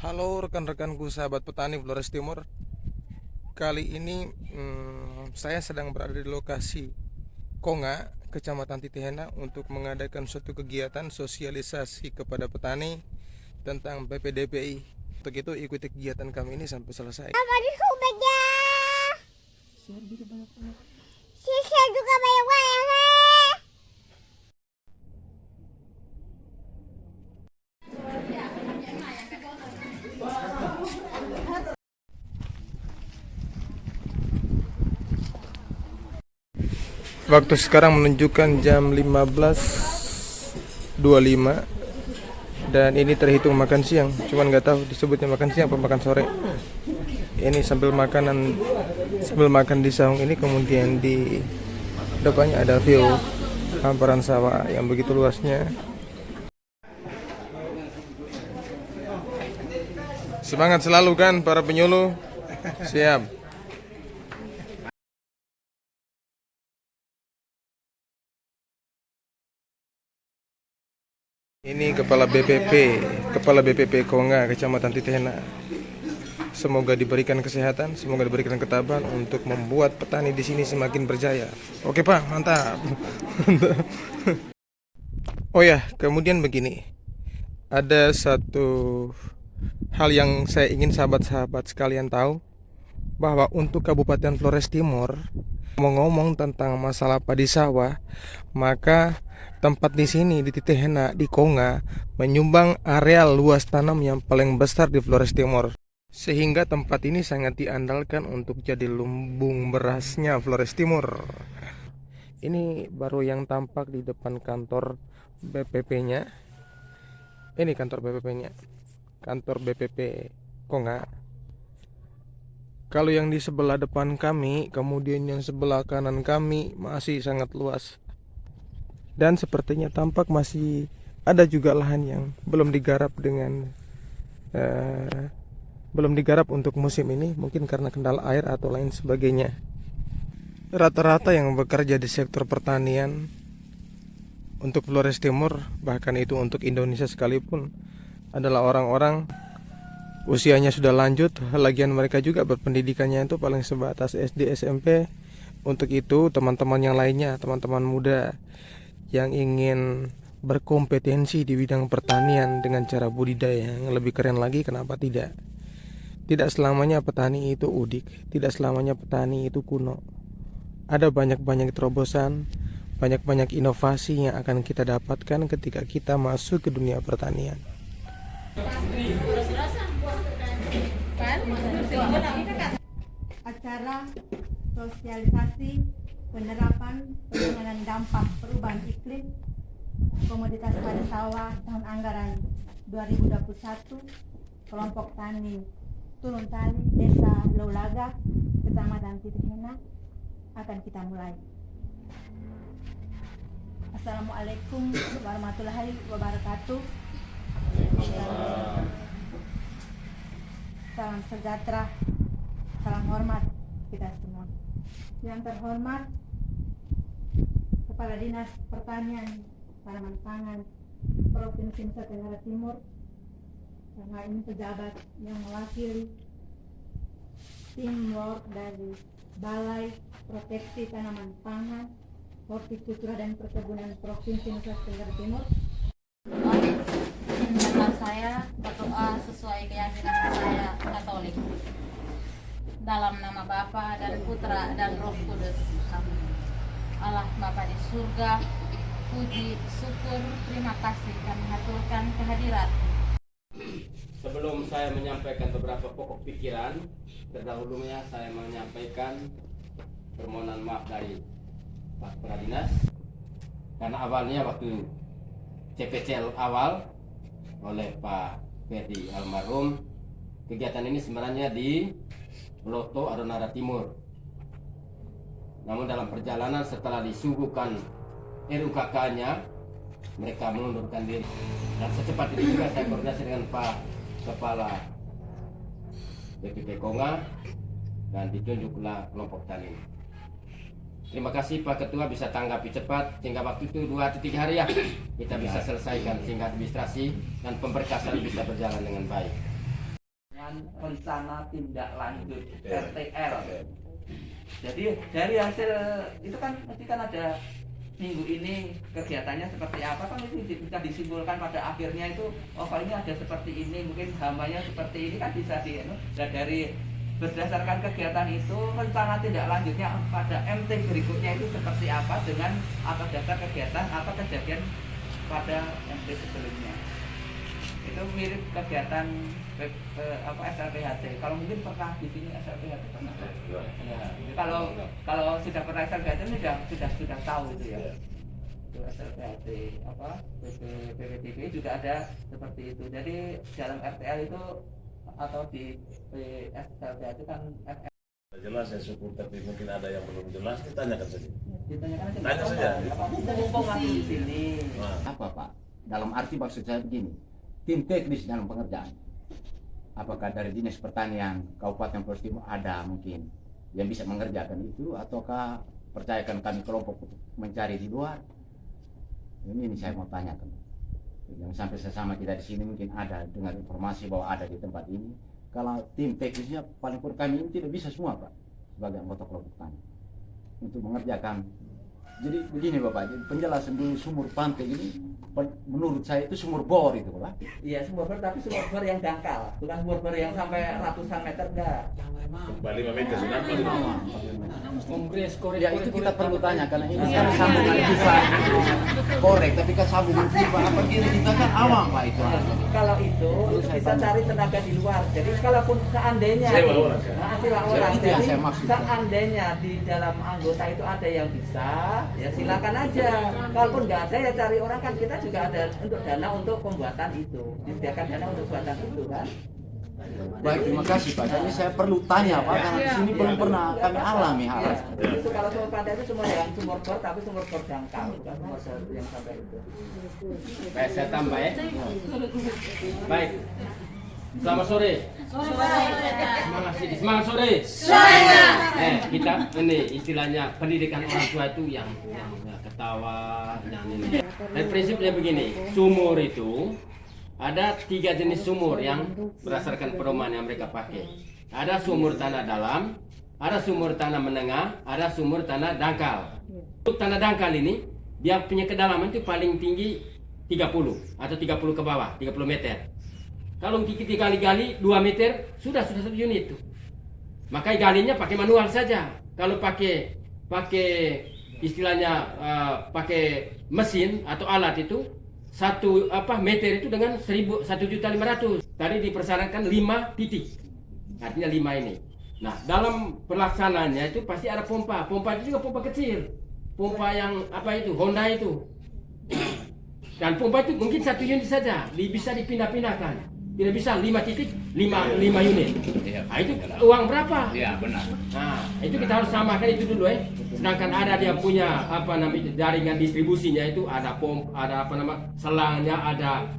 Halo rekan-rekanku sahabat petani Flores Timur. Kali ini saya sedang berada di lokasi Konga, Kecamatan Titihena untuk mengadakan suatu kegiatan sosialisasi kepada petani tentang PPDPI. Untuk itu ikuti kegiatan kami ini sampai selesai. Sisa juga banyak-banyak. Waktu sekarang menunjukkan jam 15.25 dan ini terhitung makan siang. Cuman nggak tahu disebutnya makan siang atau makan sore. Ini sambil makan di saung ini, kemudian di depannya ada view hamparan sawah yang begitu luasnya. Semangat selalu kan para penyuluh. Siap. Ini Kepala BPP Konga, Kecamatan Titihena. Semoga diberikan kesehatan, semoga diberikan ketabahan untuk membuat petani di sini semakin berjaya. Oke Pak, mantap. Oh ya, kemudian begini. Ada satu hal yang saya ingin sahabat-sahabat sekalian tahu, bahwa untuk Kabupaten Flores Timur, ngomong tentang masalah padi sawah, maka tempat di sini di Titihena di Konga menyumbang areal luas tanam yang paling besar di Flores Timur, sehingga tempat ini sangat diandalkan untuk jadi lumbung berasnya Flores Timur. Ini baru yang tampak di depan kantor BPP-nya. Ini kantor BPP-nya, kantor BPP Konga. Kalau yang di sebelah depan kami, kemudian yang sebelah kanan kami masih sangat luas. Dan sepertinya tampak masih ada juga lahan yang belum digarap untuk musim ini, mungkin karena kendala air atau lain sebagainya. Rata-rata yang bekerja di sektor pertanian untuk Flores Timur, bahkan itu untuk Indonesia sekalipun, adalah orang-orang usianya sudah lanjut. Lagian mereka juga berpendidikannya itu paling sebatas SD SMP. Untuk itu teman-teman yang lainnya, teman-teman muda yang ingin berkompetensi di bidang pertanian dengan cara budidaya yang lebih keren lagi, kenapa tidak? Tidak selamanya petani itu udik, tidak selamanya petani itu kuno. Ada banyak-banyak terobosan, banyak-banyak inovasi yang akan kita dapatkan ketika kita masuk ke dunia pertanian. Acara sosialisasi penerapan penanganan dampak perubahan iklim komoditas padi sawah tahun anggaran 2021, kelompok tani Turun Tali, Desa Laulaga, Kecamatan Titihena akan kita mulai. Assalamualaikum warahmatullahi wabarakatuh. Salam sejahtera, salam hormat kita semua. Yang terhormat Kepala Dinas Pertanian Tanaman Pangan Provinsi Nusa Tenggara Timur, karena ini pejabat yang mewakili teamwork dari Balai Proteksi Tanaman Pangan, Hortikultura dan Perkebunan Provinsi Nusa Tenggara Timur. Kata saya berdoa sesuai keyakinan saya Katolik. Dalam nama Bapa dan Putra dan Roh Kudus. Amin. Allah Bapa di surga, puji, syukur, terima kasih kami haturkan kehadiran. Sebelum saya menyampaikan beberapa pokok pikiran, terdahulunya saya menyampaikan permohonan maaf dari Pak Kepala Dinas, karena awalnya waktu CPCL awal oleh Pak Ferdi almarhum, kegiatan ini sebenarnya di Loto Adonara Timur. Namun dalam perjalanan setelah disuguhkan RUKK-nya, mereka mengundurkan diri. Dan secepat itu juga saya koordinasi dengan Pak Kepala BPP Konga dan ditunjuklah kelompok tani. Terima kasih Pak Ketua bisa tanggapi cepat sehingga waktu itu 2-3 hari ya kita bisa selesaikan, sehingga administrasi dan pemberkasan bisa berjalan dengan baik. rencana tindak lanjut RTL. Jadi dari hasil itu kan nanti kan ada minggu ini kegiatannya seperti apa, kan itu bisa disimpulkan pada akhirnya itu oh kalau ini ada seperti ini, mungkin hambanya seperti ini, kan bisa dari berdasarkan kegiatan itu rencana tindak lanjutnya pada MT berikutnya itu seperti apa dengan atas dasar kegiatan atau kejadian pada MT sebelumnya. Itu mirip kegiatan SLPHT. Kalau mungkin pernah di sini SLPHT pernah. Ya. Kalau sudah pernah SLPHT ini sudah tahu itu ya. Itu SLPHT PPTB juga ada seperti itu. Jadi dalam RTL itu atau di SLPHT kan jelas ya syukur, tapi mungkin ada yang belum jelas, ditanyakan saja. ditanyakan aja. Tanya saja. Mumpung masih di sini. Apa Pak? Dalam arti maksud saya begini, tim teknis dalam pengerjaan. Apakah dari Dinas Pertanian Kabupaten Flores Timur ada mungkin yang bisa mengerjakan itu, ataukah percayakan kami kelompok untuk mencari di luar? Ini saya mau tanyakan. Yang sampai sesama kita di sini mungkin ada dengar informasi bahwa ada di tempat ini. Kalau tim teknisnya paling kurang kami ini tidak bisa semua Pak, sebagai anggota kelompok tani untuk mengerjakan. Jadi begini Bapak, penjelasan di sumur pantai ini menurut saya itu sumur bor itu Pak. Iya, sumur bor, tapi sumur bor yang dangkal, bukan sumur bor yang sampai ratusan meter enggak. Kembali 5 meter sudah. Ya itu kita perlu tanya karena ini kan sambungan pipa korek, tapi kan sambungan pipa apa kiri kita kan awam Pak itu. Kalau itu bisa cari tenaga di luar. Jadi kalaupun seandainya Sewa orang, ya? sewa orang. Itu yang Jadi saya maksud. seandainya di dalam anggota itu ada yang bisa, ya silakan aja. Kalaupun nggak ada ya cari orang, kan kita juga ada untuk dana untuk pembuatan itu. Disediakan dana untuk pembuatan itu kan. Baik, terima kasih Pak. Jadi saya perlu tanya Pak, karena di sini belum pernah kami alami hal. Ya, itu kalau sumur pantai itu sumur yang sumur bor, tapi sumur bor dangkal, bukan sumur bor yang sampai itu. Baik, saya tambah ya. Baik. Selamat sore. Semangat sore. Kita ini istilahnya pendidikan orang tua itu yang ketawa, yang ini. Dan prinsipnya begini, sumur itu ada 3 jenis sumur yang berdasarkan pedoman yang mereka pakai. Ada sumur tanah dalam, ada sumur tanah menengah, ada sumur tanah dangkal. Untuk tanah dangkal ini, dia punya kedalaman itu paling tinggi 30 atau 30 ke bawah, 30 meter. Kalau kita gali 2 meter, sudah 1 unit itu. Makanya galinya pakai manual saja. Kalau pakai istilahnya pakai mesin atau alat itu, 1 meter itu dengan 1.500.000. Tadi dipersyaratkan 5 titik. Artinya 5 ini. Nah, dalam pelaksanaannya itu pasti ada pompa. Pompa itu juga pompa kecil. Pompa yang Honda itu. Dan pompa itu mungkin 1 unit saja, bisa dipindah-pindahkan. Tidak bisa 5 titik, 5 unit. Nah, itu uang berapa? Iya benar. Nah, itu kita harus samakan itu dulu ya. Sedangkan ada dia punya jaringan distribusinya itu ada selangnya, ada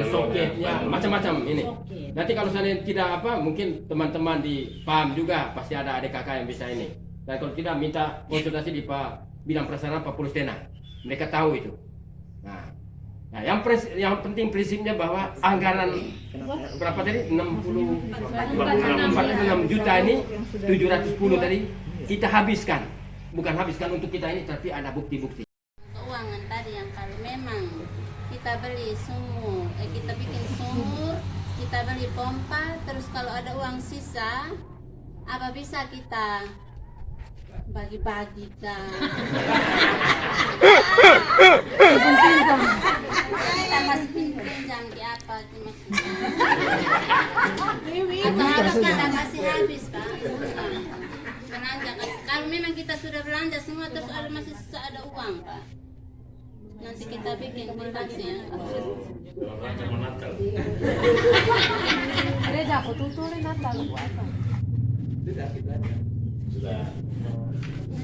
soketnya, macam-macam ini. Nanti kalau saya tidak mungkin teman-teman di PAM juga pasti ada adik kakak yang bisa ini. Dan kalau tidak minta konsultasi di Pak Bidang Prasarana Pak Polistena. Mereka tahu itu. Nah, yang penting prinsipnya bahwa anggaran berapa tadi? 46 juta ini 710 tadi kita habiskan. Bukan habiskan untuk kita ini, tapi ada bukti-bukti. Keuangan tadi yang kalau memang kita beli sumur, kita bikin sumur, kita beli pompa, terus kalau ada uang sisa, apa bisa kita bagi-bagikan? Kita masih pinjam di apa itu maksudnya? Atau apa kita masih habis Pak? Belanja kan? Kalau memang kita sudah belanja semua terus ada masih sisa ada uang Pak. Nanti kita bikin kontasi ya. Gereja aku tuturin Natal apa? Sudah.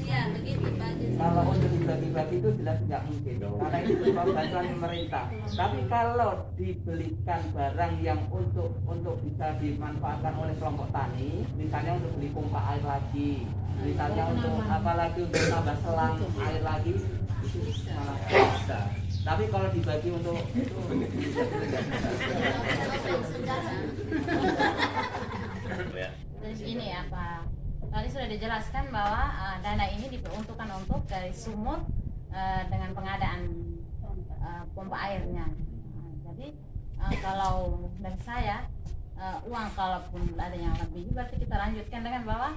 Iya begitu Pak. Kalau untuk dibagi-bagi itu jelas tidak mungkin, karena itu berupa bantuan pemerintah. Tapi kalau dibelikan barang yang untuk bisa dimanfaatkan oleh kelompok tani, misalnya untuk beli pompa air lagi, misalnya untuk untuk tambah selang air lagi, itu malah bisa. Tapi kalau dibagi untuk itu bisa tidak bisa. Terus ini apa? Tadi sudah dijelaskan bahwa dana ini diperuntukkan untuk dari sumur dengan pengadaan pompa airnya. Jadi kalau dari saya uang kalaupun ada yang lebih, berarti kita lanjutkan dengan bahwa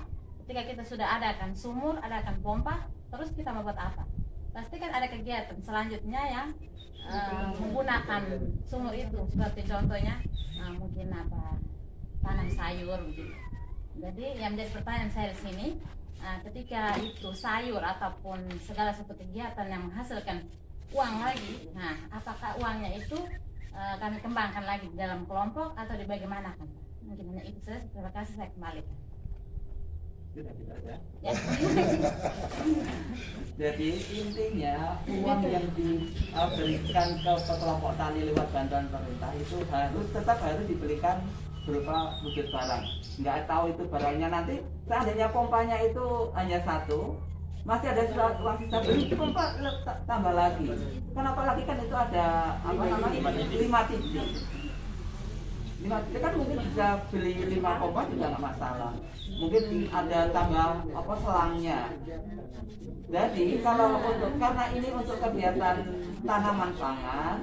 ketika kita sudah adakan sumur, adakan pompa, terus kita mau buat apa? Pasti kan ada kegiatan selanjutnya yang menggunakan sumur itu, seperti contohnya mungkin apa, tanam sayur begitu. Jadi yang menjadi pertanyaan saya di sini, ketika itu sayur ataupun segala satu kegiatan yang menghasilkan uang lagi, nah apakah uangnya itu kami kembangkan lagi di dalam kelompok atau dibagaimanakan? Mungkin hanya itu saja. Terima kasih, saya kembalikan. Ya. Jadi intinya uang yang diberikan ke kelompok tani lewat bantuan pemerintah itu tetap harus diberikan berupa wujud barang. Nggak tahu itu barangnya nanti seandainya pompanya itu hanya satu, masih ada uang sisa beli pompa tambah lagi. Kenapa lagi kan itu ada apa namanya 5 titik. 5 titik kan mungkin bisa beli 5 pompa juga nggak masalah. Mungkin ada tambah apa selangnya. Jadi kalau karena ini untuk kegiatan tanaman pangan,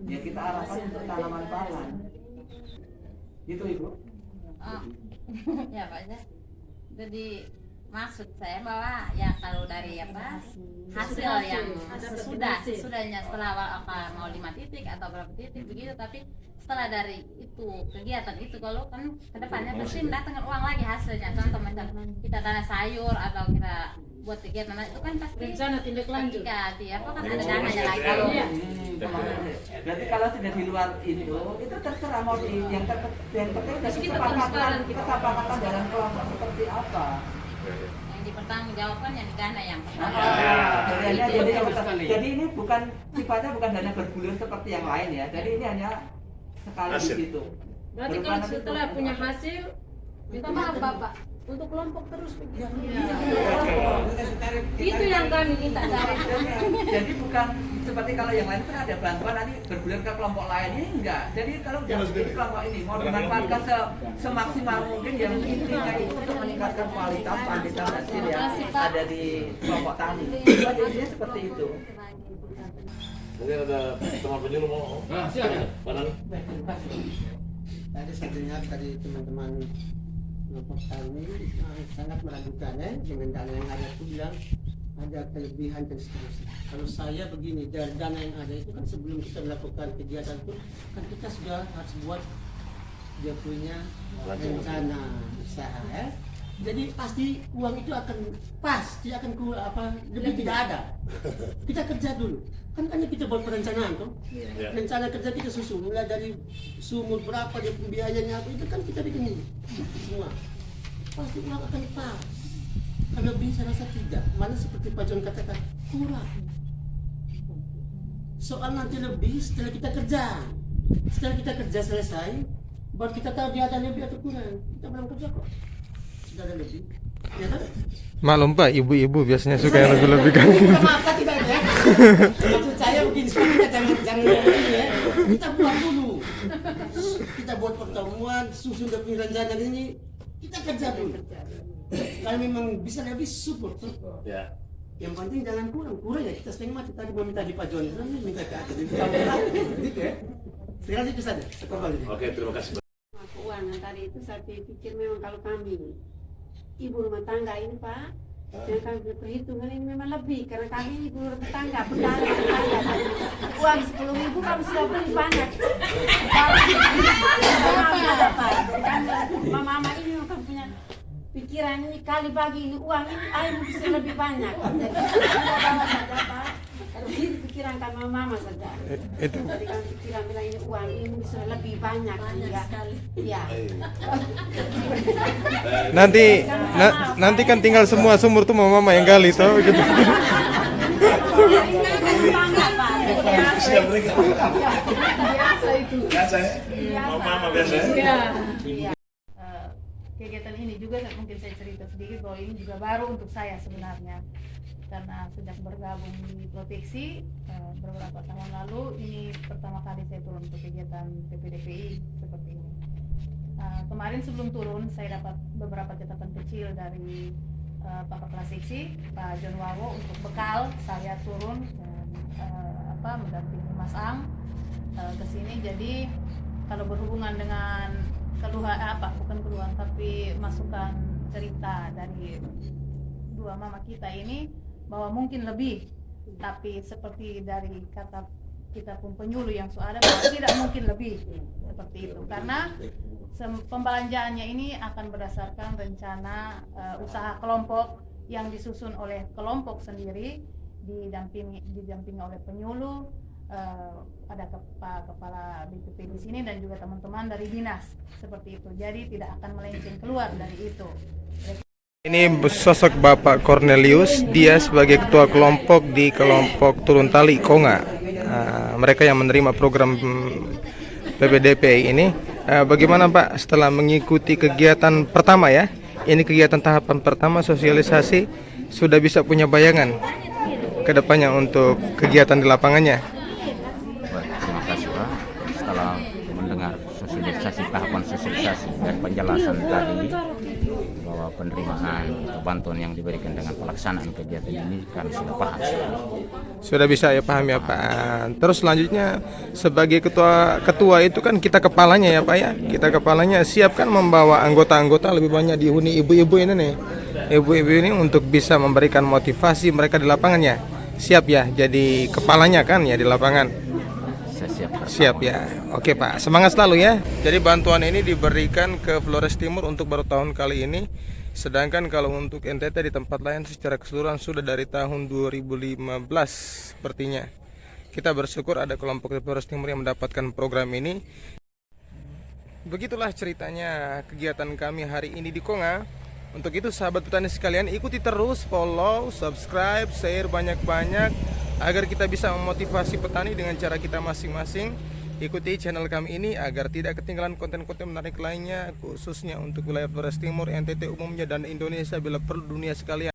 ya kita arahkan untuk tanaman pangan. Gitu Ibu. Ya Pak ya. Jadi maksud saya bahwa ya kalau dari apa hasil yang sudahnya setelah mau 5 titik atau berapa titik begitu, tapi setelah dari itu kegiatan itu kalau kan kedepannya pasti mendatangkan uang lagi hasilnya. Contoh macam kita tanam sayur atau kita buat kegiatan itu kan pasti rencana tindak lanjut. Apa kan ada dananya lagi. Kalau berarti kalau sudah di luar itu terserah mau di yang penting kesepakatan dalam kelompok seperti apa. Yang dipertanggungjawabkan yang di dana yang pertama. Jadi ini bukan sifatnya bukan dana bergulir seperti yang lain ya. Jadi ini hanya sekali di situ. Berarti kalau setelah punya hasil minta maaf Bapak untuk kelompok terus begitu. Itu yang kami minta. Jadi bukan seperti kalau yang lain kan ada bantuan nanti bergulir ke kelompok lain, ini enggak. Jadi kalau jadi kelompok ini mau dimanfaatkan semaksimal mungkin, yang intinya itu untuk meningkatkan kualitas kuantitas hasil yang ada di kelompok tani. Intinya seperti itu. Mungkin ada teman penyuluh mau. Silakan. Mana? Tadi saya dengar tadi teman-teman kelompok tani sangat meragukan dengan dana yang ada itu bilang ada kelebihan dan seterusnya. Kalau saya begini, dari dana yang ada itu kan sebelum kita melakukan kegiatan itu kan kita sudah harus buat dia punya rencana usaha ya. Jadi pasti uang itu akan pas, tidak akan lebih tidak ada. Kita kerja dulu. Kan kita buat perencanaan tuh. Rencana kerja kita susun mulai dari sumur berapa dia biayanya apa itu kan kita bikin semua. Pasti uang akan pas. Kalau lebih saya rasa tidak. Mana seperti Pak John katakan kurang. Soal nanti lebih setelah kita kerja. Setelah kita kerja selesai, baru kita tahu dia ada lebih atau kurang. Kita belum kerja kok. Sudah ada lebih. Ya kan? Maklum Pak, ibu-ibu biasanya suka yang lebih-lebih kan. Maaf tidak ya. Maksud saya begini, kita jangan ini ya. Kita buat dulu. Kita buat pertemuan, susun dari rencana ini. Kita kerja dulu. Kalau memang bisa lebih support tuh. Ya. Yang penting jangan kurang ya. Kita sering mati tadi mau minta di Pak Joni, minta ke atas. Gitu ya. Sekali itu saja. Oke, terima kasih. Keuangan tadi itu saya pikir memang kalau kami ibu rumah tangga ini Pak, yang kami perhitungan ini memang lebih karena kami ibu rumah tangga uang 10.000 kami sudah beli banyak. Mama ini kan punya pikiran ini kali bagi ini uang ini air bisa lebih banyak. Jadi bawa saja Pak. Kalau ini pikiran kan mama saja. Itu. Jadi kan pikiran bilang ini uang ini bisa lebih banyak ya. Iya. Nanti kan tinggal semua sumur tuh mau mama yang gali tuh gitu. Biasa itu. Biasa ya? Mau mama biasa ya? Iya. Kegiatan ini juga mungkin saya cerita sedikit bahwa ini juga baru untuk saya sebenarnya, karena sejak bergabung di proteksi beberapa tahun lalu ini pertama kali saya turun ke kegiatan PPDPI seperti ini. Kemarin kemarin sebelum turun saya dapat beberapa catatan kecil dari Pak Kepala Seksi Pak John Wawo untuk bekal saya turun dan mendampingi Mas Ang ke sini. Jadi kalau berhubungan dengan bukan keluhan tapi masukan cerita dari dua mama kita ini bahwa mungkin lebih, tapi seperti dari kata kita pun penyuluh yang sudah ada bahwa tidak mungkin lebih seperti itu, karena pembelanjaannya ini akan berdasarkan rencana usaha kelompok yang disusun oleh kelompok sendiri, didampingi oleh penyuluh, ada kepala BPP di sini dan juga teman-teman dari dinas seperti itu. Jadi tidak akan melenceng keluar dari itu. Ini sosok Bapak Cornelius, dia sebagai ketua kelompok di kelompok Turun Tali Konga. Mereka yang menerima program PPDP ini. Bagaimana Pak setelah mengikuti kegiatan pertama ya? Ini kegiatan tahapan pertama sosialisasi, sudah bisa punya bayangan ke depannya untuk kegiatan di lapangannya? Terima kasih Pak. Setelah mendengar sosialisasi, tahapan sosialisasi dan penjelasan tadi bahwa penerimaan atau bantuan yang diberikan dengan pelaksanaan kegiatan ini kami sudah paham. Sudah bisa ya paham ya Pak. Terus selanjutnya sebagai ketua itu kan kita kepalanya ya Pak ya. Kita kepalanya siap kan membawa anggota-anggota lebih banyak dihuni ibu-ibu ini nih. Ibu-ibu ini untuk bisa memberikan motivasi mereka di lapangannya. Siap ya jadi kepalanya kan ya di lapangan. Siap ya. Oke Pak, semangat selalu ya. Jadi bantuan ini diberikan ke Flores Timur untuk baru tahun kali ini. Sedangkan kalau untuk NTT di tempat lain secara keseluruhan sudah dari tahun 2015 sepertinya. Kita bersyukur ada kelompok di Flores Timur yang mendapatkan program ini. Begitulah ceritanya kegiatan kami hari ini di Konga. Untuk itu sahabat petani sekalian, ikuti terus, follow, subscribe, share banyak-banyak agar kita bisa memotivasi petani dengan cara kita masing-masing. Ikuti channel kami ini agar tidak ketinggalan konten-konten menarik lainnya, khususnya untuk wilayah Flores Timur, NTT umumnya, dan Indonesia bila perlu dunia sekalian.